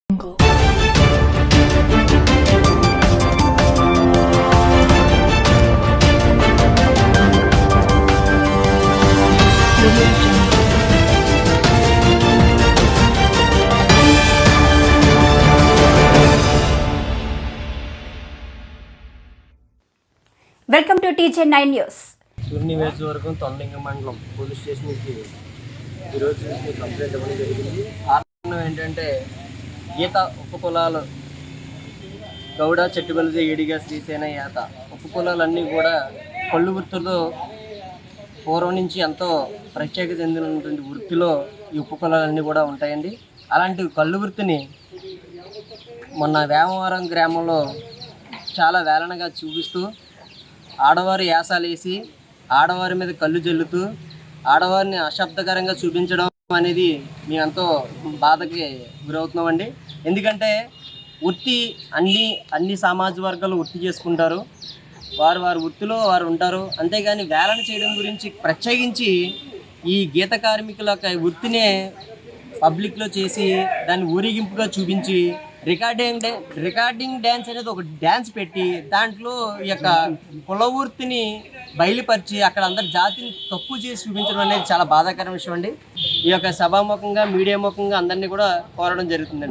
Welcome to TJ9 news. నియోజకవర్గం తొండంగ మండలం police స్టేషన్కి ఈరోజు కంప్లైంట్ ఇవ్వడం జరిగింది. కారణం ఏంటంటే ఈత ఉపకులాలు గౌడ చెట్టుబలిజ ఏడిగా శ్రీసేన ఈత ఉపకులాలన్నీ కూడా కళ్ళు వృత్తులతో పూర్వం నుంచి ఎంతో ప్రత్యేక చెందినటువంటి వృత్తిలో ఈ ఉపకులాలన్నీ కూడా ఉంటాయండి. అలాంటి కళ్ళు వృత్తిని మొన్న వేమవరం గ్రామంలో చాలా వేలనగా చూపిస్తూ ఆడవారు యాసాలేసి ఆడవారి మీద కళ్ళు జల్లుతూ ఆడవారిని అశబ్దకరంగా చూపించడం అనేది మేము ఎంతో బాధకి గురవుతున్నామండి. ఎందుకంటే వృత్తి అన్ని సామాజ వర్గాలు వృత్తి చేసుకుంటారు, వారి వృత్తిలో వారు ఉంటారు. అంతేగాని వేలన చేయడం గురించి ప్రత్యేకించి ఈ గీత కార్మికుల యొక్క వృత్తినే పబ్లిక్లో చేసి దాన్ని ఊరేగింపుగా చూపించి రికార్డింగ్ డ్యాన్స్ అనేది ఒక డ్యాన్స్ పెట్టి దాంట్లో ఈ యొక్క కుల వృత్తిని బయలుపరిచి అక్కడ అందరి జాతిని తక్కువ చేసి చూపించడం అనేది చాలా బాధాకరమైన విషయం అండి. ఈ యొక్క సభాముఖంగా మీడియా ముఖంగా అందరినీ కూడా కోరడం జరుగుతుందండి.